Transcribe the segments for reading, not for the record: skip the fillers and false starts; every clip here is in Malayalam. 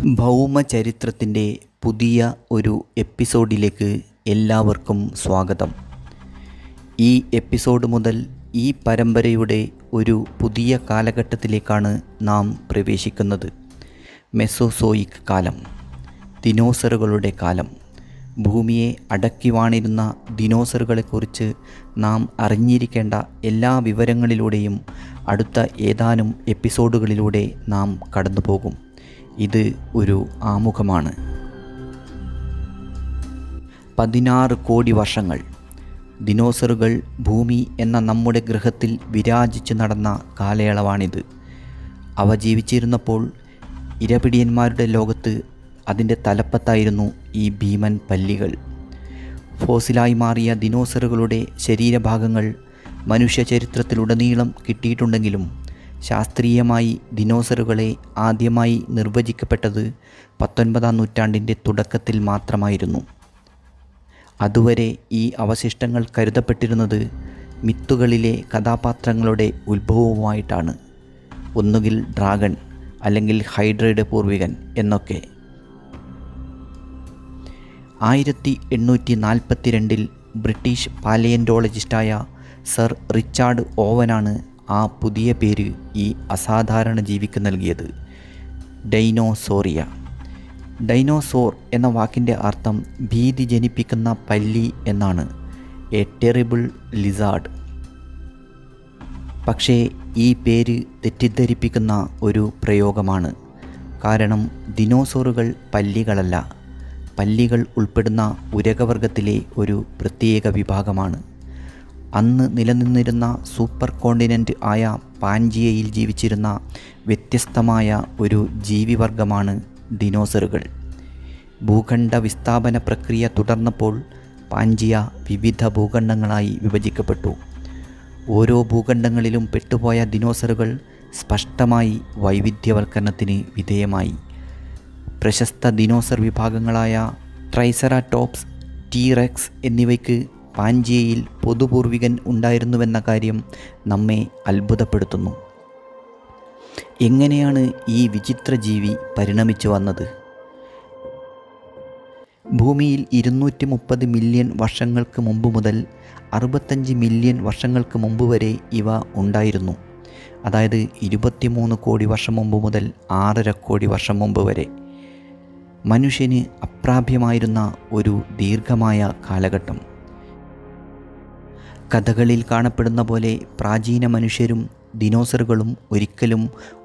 ഭൗമചരിത്രത്തിൻ്റെ പുതിയ ഒരു എപ്പിസോഡിലേക്ക് എല്ലാവർക്കും സ്വാഗതം. ഈ എപ്പിസോഡ് മുതൽ ഈ പരമ്പരയുടെ ഒരു പുതിയ കാലഘട്ടത്തിലേക്കാണ് നാം പ്രവേശിക്കുന്നത്. മെസോസോയിക് കാലം, ദിനോസറുകളുടെ കാലം. ഭൂമിയെ അടക്കി വാണിരുന്ന ദിനോസറുകളെക്കുറിച്ച് നാം അറിഞ്ഞിരിക്കേണ്ട എല്ലാ വിവരങ്ങളിലൂടെയും അടുത്ത ഏതാനും എപ്പിസോഡുകളിലൂടെ നാം കടന്നുപോകും. ഇത് ഒരു ആമുഖമാണ്. 16 കോടി വർഷങ്ങൾ ദിനോസറുകൾ ഭൂമി എന്ന നമ്മുടെ ഗ്രഹത്തിൽ വിരാജിച്ചു നടന്ന കാലയളവാണിത്. അവ ജീവിച്ചിരുന്നപ്പോൾ ഇരപിടിയന്മാരുടെ ലോകത്ത് അതിൻ്റെ തലപ്പത്തായിരുന്നു ഈ ഭീമൻ പല്ലികൾ. ഫോസിലായി മാറിയ ദിനോസറുകളുടെ ശരീരഭാഗങ്ങൾ മനുഷ്യ ചരിത്രത്തിലുടനീളം കിട്ടിയിട്ടുണ്ടെങ്കിലും ശാസ്ത്രീയമായി ദിനോസറുകളെ ആദ്യമായി നിർവചിക്കപ്പെട്ടത് 19-ാം നൂറ്റാണ്ടിൻ്റെ തുടക്കത്തിൽ മാത്രമായിരുന്നു. അതുവരെ ഈ അവശിഷ്ടങ്ങൾ കരുതപ്പെട്ടിരുന്നത് മിത്തുകളിലെ കഥാപാത്രങ്ങളുടെ ഉത്ഭവവുമായിട്ടാണ്. ഒന്നുകിൽ ഡ്രാഗൺ, അല്ലെങ്കിൽ ഹൈഡ്രയുടെ പൂർവികൻ എന്നൊക്കെ. 1842 ബ്രിട്ടീഷ് പാലിയൻറ്റോളജിസ്റ്റായ സർ റിച്ചാർഡ് ഓവനാണ് ആ പുതിയ പേര് ഈ അസാധാരണ ജീവിക്ക് നൽകിയത്, ഡൈനോസോറിയ. ഡൈനോസോർ എന്ന വാക്കിൻ്റെ അർത്ഥം ഭീതി ജനിപ്പിക്കുന്ന പല്ലി എന്നാണ്, എ ടെറിബിൾ ലിസാർഡ്. പക്ഷേ ഈ പേര് തെറ്റിദ്ധരിപ്പിക്കുന്ന ഒരു പ്രയോഗമാണ്. കാരണം ദിനോസോറുകൾ പല്ലികളല്ല, പല്ലികൾ ഉൾപ്പെടുന്ന ഉരകവർഗത്തിലെ ഒരു പ്രത്യേക വിഭാഗമാണ്. അന്ന് നിലനിന്നിരുന്ന സൂപ്പർ കോണ്ടിനെൻ്റ് ആയ പാൻജിയയിൽ ജീവിച്ചിരുന്ന വ്യത്യസ്തമായ ഒരു ജീവിവർഗമാണ് ദിനോസറുകൾ. ഭൂഖണ്ഡ വിസ്ഥാപന പ്രക്രിയ തുടർന്നപ്പോൾ പാൻജിയ വിവിധ ഭൂഖണ്ഡങ്ങളായി വിഭജിക്കപ്പെട്ടു. ഓരോ ഭൂഖണ്ഡങ്ങളിലും പെട്ടുപോയ ദിനോസറുകൾ സ്പഷ്ടമായി വൈവിധ്യവൽക്കരണത്തിന് വിധേയമായി. പ്രശസ്ത ദിനോസർ വിഭാഗങ്ങളായ ട്രൈസെറാടോപ്സ്, ടീറെക്സ് എന്നിവയ്ക്ക് പാൻജിയയിൽ പൊതുപൂർവികൻ ഉണ്ടായിരുന്നുവെന്ന കാര്യം നമ്മെ അത്ഭുതപ്പെടുത്തുന്നു. എങ്ങനെയാണ് ഈ വിചിത്ര ജീവി പരിണമിച്ചു വന്നത്? ഭൂമിയിൽ 230 മില്യൺ വർഷങ്ങൾക്ക് മുമ്പ് മുതൽ 65 മില്യൺ വർഷങ്ങൾക്ക് മുമ്പ് വരെ ഇവ ഉണ്ടായിരുന്നു. അതായത് 23 കോടി വർഷം മുമ്പ് മുതൽ 6.5 കോടി വർഷം മുമ്പ് വരെ. മനുഷ്യന് അപ്രാപ്യമായിരുന്ന ഒരു ദീർഘമായ കാലഘട്ടം. കഥകളിൽ കാണപ്പെടുന്ന പോലെ പ്രാചീന മനുഷ്യരും ദിനോസറുകളും ഒരിക്കലും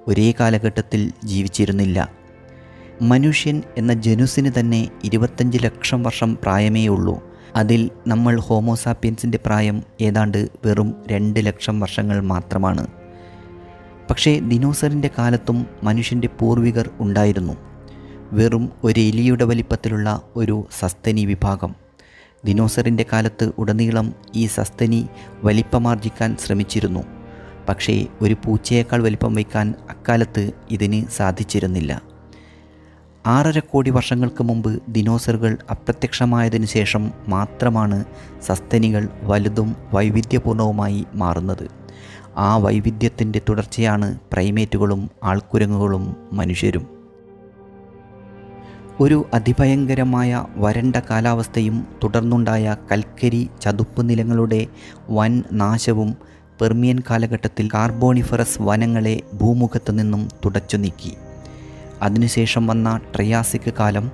ഒരേ കാലഘട്ടത്തിൽ ജീവിച്ചിരുന്നില്ല. മനുഷ്യൻ എന്ന ജനുസിന് തന്നെ 25 ലക്ഷം വർഷം പ്രായമേ ഉള്ളൂ. അതിൽ നമ്മൾ ഹോമോസാപ്പിയൻസിൻ്റെ പ്രായം ഏതാണ്ട് വെറും 2 ലക്ഷം വർഷങ്ങൾ മാത്രമാണ്. പക്ഷേ ദിനോസറിൻ്റെ കാലത്തും മനുഷ്യൻ്റെ പൂർവികർ ഉണ്ടായിരുന്നു. വെറും ഒരു എലിയുടെ വലിപ്പത്തിലുള്ള ഒരു സസ്തനി വിഭാഗം. ദിനോസറിൻ്റെ കാലത്ത് ഉടനീളം ഈ സസ്തനി വലിപ്പമാർജിക്കാൻ ശ്രമിച്ചിരുന്നു. പക്ഷേ ഒരു പൂച്ചയേക്കാൾ വലിപ്പം വയ്ക്കാൻ അക്കാലത്ത് ഇതിന് സാധിച്ചിരുന്നില്ല. 6.5 കോടി വർഷങ്ങൾക്ക് മുമ്പ് ദിനോസറുകൾ അപ്രത്യക്ഷമായതിനു ശേഷം മാത്രമാണ് സസ്തനികൾ വലുതും വൈവിധ്യപൂർണവുമായി മാറുന്നത്. ആ വൈവിധ്യത്തിൻ്റെ തുടർച്ചയാണ് പ്രൈമേറ്റുകളും ആൾക്കുരങ്ങുകളും മനുഷ്യരും. ഒരു അതിഭയങ്കരമായ വരണ്ട കാലാവസ്ഥയും തുടർന്നുണ്ടായ കൽക്കരി ചതുപ്പ് നിലങ്ങളുടെ വൻ നാശവും പെർമിയൻ കാലഘട്ടത്തിൽ കാർബോണിഫറസ് വനങ്ങളെ ഭൂമുഖത്തു നിന്നും തുടച്ചു നീക്കി. അതിനുശേഷം വന്ന ട്രയാസിക് കാലം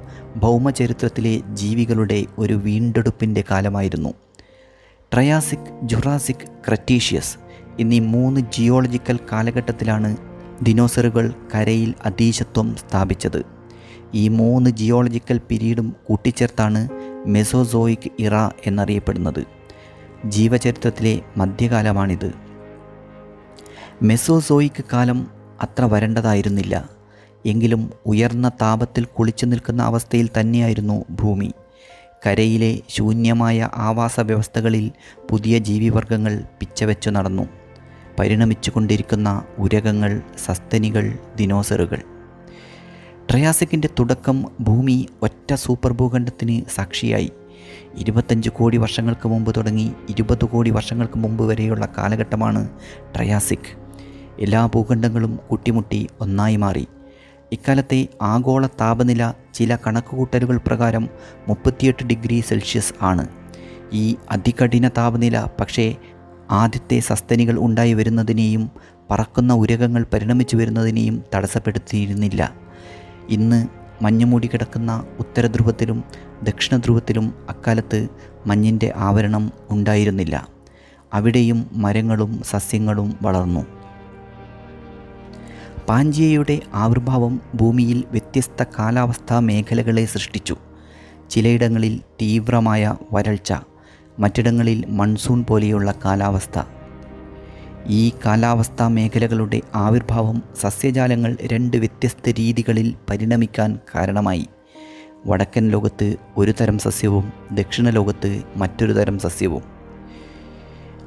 ഭൗമചരിത്രത്തിലെ ജീവികളുടെ ഒരു വീണ്ടെടുപ്പിൻ്റെ കാലമായിരുന്നു. ട്രയാസിക്, ജുറാസിക്, ക്രെറ്റീഷ്യസ് എന്നീ 3 ജിയോളജിക്കൽ കാലഘട്ടത്തിലാണ് ദിനോസറുകൾ കരയിൽ അധീശത്വം സ്ഥാപിച്ചത്. ഈ 3 ജിയോളജിക്കൽ പീരീഡും കൂട്ടിച്ചേർത്താണ് മെസോസോയിക് ഇറ എന്നറിയപ്പെടുന്നത്. ജീവചരിത്രത്തിലെ മധ്യകാലമാണിത്. മെസോസോയിക് കാലം അത്ര വരണ്ടതായിരുന്നില്ല. എങ്കിലും ഉയർന്ന താപത്തിൽ കുളിച്ചു നിൽക്കുന്ന അവസ്ഥയിൽ തന്നെയായിരുന്നു ഭൂമി. കരയിലെ ശൂന്യമായ ആവാസ വ്യവസ്ഥകളിൽ പുതിയ ജീവിവർഗങ്ങൾ പിച്ചവെച്ചു നടന്നു. പരിണമിച്ചുകൊണ്ടിരിക്കുന്ന ഉരകങ്ങൾ, സസ്തനികൾ, ദിനോസറുകൾ. ട്രയാസിക്കിൻ്റെ തുടക്കം ഭൂമി ഒറ്റ സൂപ്പർ ഭൂഖണ്ഡത്തിന് സാക്ഷിയായി. 25 കോടി വർഷങ്ങൾക്ക് മുമ്പ് തുടങ്ങി 20 കോടി വർഷങ്ങൾക്ക് മുമ്പ് വരെയുള്ള കാലഘട്ടമാണ് ട്രയാസിക്. എല്ലാ ഭൂഖണ്ഡങ്ങളും കൂട്ടിമുട്ടി ഒന്നായി മാറി. ഇക്കാലത്തെ ആഗോള താപനില ചില കണക്കുകൂട്ടലുകൾ പ്രകാരം 38 ഡിഗ്രി സെൽഷ്യസ് ആണ്. ഈ അതികഠിന താപനില പക്ഷേ ആദ്യത്തെ സസ്തനികൾ ഉണ്ടായി വരുന്നതിനെയും പറക്കുന്ന ഉരകങ്ങൾ പരിണമിച്ചു വരുന്നതിനെയും തടസ്സപ്പെടുത്തിയിരുന്നില്ല. ഇന്ന് മഞ്ഞുമൂടി കിടക്കുന്ന ഉത്തരധ്രുവത്തിലും ദക്ഷിണധ്രുവത്തിലും അക്കാലത്ത് മഞ്ഞിൻ്റെ ആവരണം ഉണ്ടായിരുന്നില്ല. അവിടെയും മരങ്ങളും സസ്യങ്ങളും വളർന്നു. പാൻജിയയുടെ ആവിർഭാവം ഭൂമിയിൽ വ്യത്യസ്ത കാലാവസ്ഥാ മേഖലകളെ സൃഷ്ടിച്ചു. ചിലയിടങ്ങളിൽ തീവ്രമായ വരൾച്ച, മറ്റിടങ്ങളിൽ മൺസൂൺ പോലെയുള്ള കാലാവസ്ഥ. ഈ കാലാവസ്ഥാ മേഖലകളുടെ ആവിർഭാവം സസ്യജാലങ്ങൾ 2 വ്യത്യസ്ത രീതികളിൽ പരിണമിക്കാൻ കാരണമായി. വടക്കൻ ലോകത്ത് ഒരു തരം സസ്യവും ദക്ഷിണ ലോകത്ത് മറ്റൊരു തരം സസ്യവും.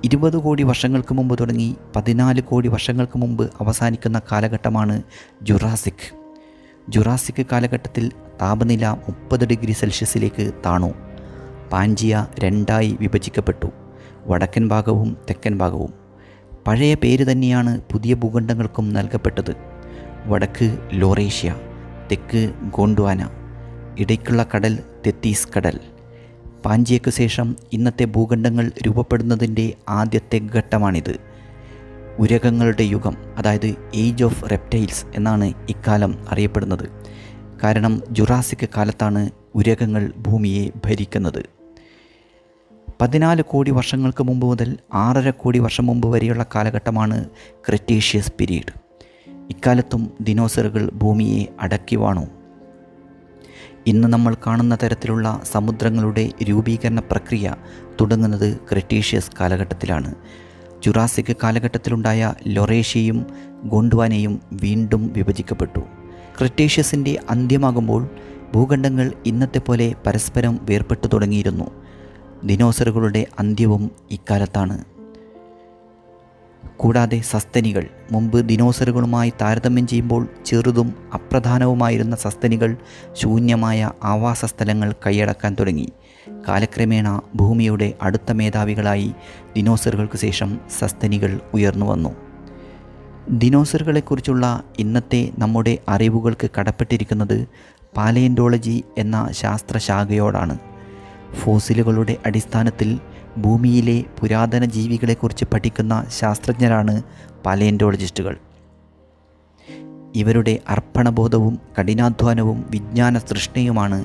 20 കോടി വർഷങ്ങൾക്ക് മുമ്പ് തുടങ്ങി 14 കോടി വർഷങ്ങൾക്ക് മുമ്പ് അവസാനിക്കുന്ന കാലഘട്ടമാണ് ജുറാസിക്. ജുറാസിക് കാലഘട്ടത്തിൽ താപനില 30 ഡിഗ്രി സെൽഷ്യസിലേക്ക് താണു. പാൻജിയ 2ആയി വിഭജിക്കപ്പെട്ടു, വടക്കൻ ഭാഗവും തെക്കൻ ഭാഗവും. പഴയ പേര് തന്നെയാണ് പുതിയ ഭൂഖണ്ഡങ്ങൾക്കും നൽകപ്പെട്ടത്. വടക്ക് ലോറേഷ്യ, തെക്ക് ഗോണ്ട്വാന, ഇടയ്ക്കുള്ള കടൽ തെത്തീസ് കടൽ. പാൻജിയയ്ക്ക് ശേഷം ഇന്നത്തെ ഭൂഖണ്ഡങ്ങൾ രൂപപ്പെടുന്നതിൻ്റെ ആദ്യത്തെ ഘട്ടമാണിത്. ഉരകങ്ങളുടെ യുഗം, അതായത് ഏജ് ഓഫ് റെപ്റ്റൈൽസ് എന്നാണ് ഇക്കാലം അറിയപ്പെടുന്നത്. കാരണം ജുറാസിക് കാലത്താണ് ഉരകങ്ങൾ ഭൂമിയെ ഭരിക്കുന്നത്. 14 കോടി വർഷങ്ങൾക്ക് മുമ്പ് മുതൽ 6.5 കോടി വർഷം മുമ്പ് വരെയുള്ള കാലഘട്ടമാണ് ക്രെറ്റേഷ്യസ് പീരീഡ്. ഇക്കാലത്തും ദിനോസറുകൾ ഭൂമിയെ അടക്കി വാണു. ഇന്ന് നമ്മൾ കാണുന്ന തരത്തിലുള്ള സമുദ്രങ്ങളുടെ രൂപീകരണ പ്രക്രിയ തുടങ്ങുന്നത് ക്രെറ്റേഷ്യസ് കാലഘട്ടത്തിലാണ്. ജുറാസിക് കാലഘട്ടത്തിലുണ്ടായ ലൊറേഷ്യയും ഗോണ്ട്വാനയും വീണ്ടും വിഭജിക്കപ്പെട്ടു. ക്രെറ്റേഷ്യസിൻ്റെ അന്ത്യമാകുമ്പോൾ ഭൂഖണ്ഡങ്ങൾ ഇന്നത്തെ പോലെ പരസ്പരം വേർപെട്ടു തുടങ്ങിയിരുന്നു. ദിനോസറുകളുടെ അന്ത്യവും ഇക്കാലത്താണ്. കൂടാതെ സസ്തനികൾ, മുമ്പ് ദിനോസറുകളുമായി താരതമ്യം ചെയ്യുമ്പോൾ ചെറുതും അപ്രധാനവുമായിരുന്ന സസ്തനികൾ ശൂന്യമായ ആവാസസ്ഥലങ്ങൾ കൈയടക്കാൻ തുടങ്ങി. കാലക്രമേണ ഭൂമിയുടെ അടുത്ത മേധാവികളായി ദിനോസറുകൾക്ക് ശേഷം സസ്തനികൾ ഉയർന്നു വന്നു. ദിനോസറുകളെക്കുറിച്ചുള്ള ഇന്നത്തെ നമ്മുടെ അറിവുകൾക്ക് കടപ്പെട്ടിരിക്കുന്നത് പാലിയോന്റോളജി എന്ന ശാസ്ത്രശാഖയോടാണ്. ഫോസിലുകളുടെ അടിസ്ഥാനത്തിൽ ഭൂമിയിലെ പുരാതന ജീവികളെക്കുറിച്ച് പഠിക്കുന്ന ശാസ്ത്രജ്ഞരാണ് പാലിയോന്റോളജിസ്റ്റുകൾ. ഇവരുടെ അർപ്പണബോധവും കഠിനാധ്വാനവും വിജ്ഞാന തൃഷ്ണയുമാണ്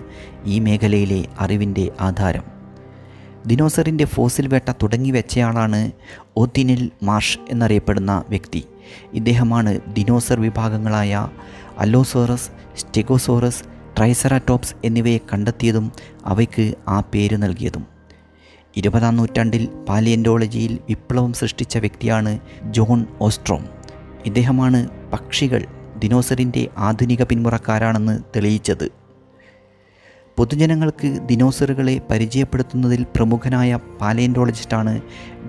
ഈ മേഖലയിലെ അറിവിൻ്റെ ആധാരം. ദിനോസറിൻ്റെ ഫോസിൽ വേട്ട തുടങ്ങി വെച്ചയാളാണ് ഓത്തിനിൽ മാർഷ് എന്നറിയപ്പെടുന്ന വ്യക്തി. ഇദ്ദേഹമാണ് ദിനോസർ വിഭാഗങ്ങളായ അല്ലോസോറസ്, സ്റ്റെഗോസോറസ്, ട്രൈസെറാറ്റോപ്സ് എന്നിവയെ കണ്ടെത്തിയതും അവയ്ക്ക് ആ പേര് നൽകിയതും. 20-ാം നൂറ്റാണ്ടിൽ പാലിയോന്റോളജിയിൽ വിപ്ലവം സൃഷ്ടിച്ച വ്യക്തിയാണ് ജോൺ ഓസ്ട്രോം. ഇദ്ദേഹമാണ് പക്ഷികൾ ദിനോസറിൻ്റെ ആധുനിക പിന്മുറക്കാരാണെന്ന് തെളിയിച്ചത്. പൊതുജനങ്ങൾക്ക് ദിനോസറുകളെ പരിചയപ്പെടുത്തുന്നതിൽ പ്രമുഖനായ പാലിയോന്റോളജിസ്റ്റാണ്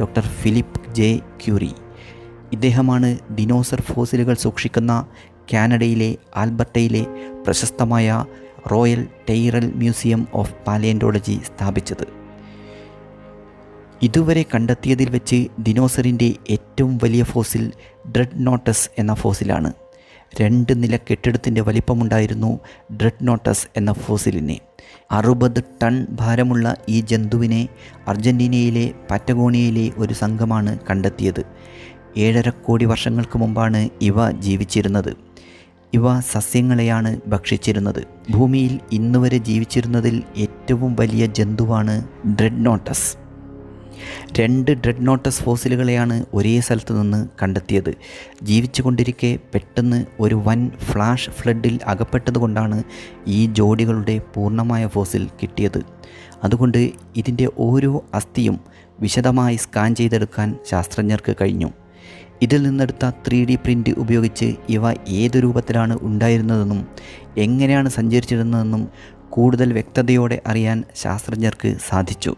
ഡോക്ടർ ഫിലിപ്പ് ജെ ക്യൂറി. ഇദ്ദേഹമാണ് ദിനോസർ ഫോസിലുകൾ സൂക്ഷിക്കുന്ന കാനഡയിലെ ആൽബർട്ടയിലെ പ്രശസ്തമായ റോയൽ ടെയ്റൽ മ്യൂസിയം ഓഫ് പാലിയോന്റോളജി സ്ഥാപിച്ചത്. ഇതുവരെ കണ്ടെത്തിയതിൽ വെച്ച് ദിനോസറിൻ്റെ ഏറ്റവും വലിയ ഫോസിൽ ഡ്രെഡ്നോട്ടസ് എന്ന ഫോസിലാണ്. 2 നില കെട്ടിടത്തിൻ്റെ വലിപ്പമുണ്ടായിരുന്നു ഡ്രെഡ്നോട്ടസ് എന്ന ഫോസിലിന്. 60 ടൺ ഭാരമുള്ള ഈ ജന്തുവിനെ അർജൻറ്റീനയിലെ പാറ്റഗോണിയയിലെ ഒരു സംഘമാണ് കണ്ടെത്തിയത്. 7.5 കോടി വർഷങ്ങൾക്ക് മുമ്പാണ് ഇവ ജീവിച്ചിരുന്നത്. ഇവ സസ്യങ്ങളെയാണ് ഭക്ഷിച്ചിരുന്നത്. ഭൂമിയിൽ ഇന്നുവരെ ജീവിച്ചിരുന്നതിൽ ഏറ്റവും വലിയ ജന്തുവാണ് ഡ്രെഡ്നോട്ടസ്. 2 ഡ്രെഡ്നോട്ടസ് ഫോസിലുകളെയാണ് ഒരേ സ്ഥലത്ത് നിന്ന് കണ്ടെത്തിയത്. ജീവിച്ചു കൊണ്ടിരിക്കെ പെട്ടെന്ന് ഒരു വൻ ഫ്ലാഷ് ഫ്ലഡിൽ അകപ്പെട്ടതുകൊണ്ടാണ് ഈ ജോഡികളുടെ പൂർണ്ണമായ ഫോസിൽ കിട്ടിയത്. അതുകൊണ്ട് ഇതിൻ്റെ ഓരോ അസ്ഥിയും വിശദമായി സ്കാൻ ചെയ്തെടുക്കാൻ ശാസ്ത്രജ്ഞർക്ക് കഴിഞ്ഞു. ഇതിൽ നിന്നെടുത്ത 3D പ്രിൻ്റ് ഉപയോഗിച്ച് ഇവ ഏത് രൂപത്തിലാണ് ഉണ്ടായിരുന്നതെന്നും എങ്ങനെയാണ് സഞ്ചരിച്ചിരുന്നതെന്നും കൂടുതൽ വ്യക്തതയോടെ അറിയാൻ ശാസ്ത്രജ്ഞർക്ക് സാധിച്ചു.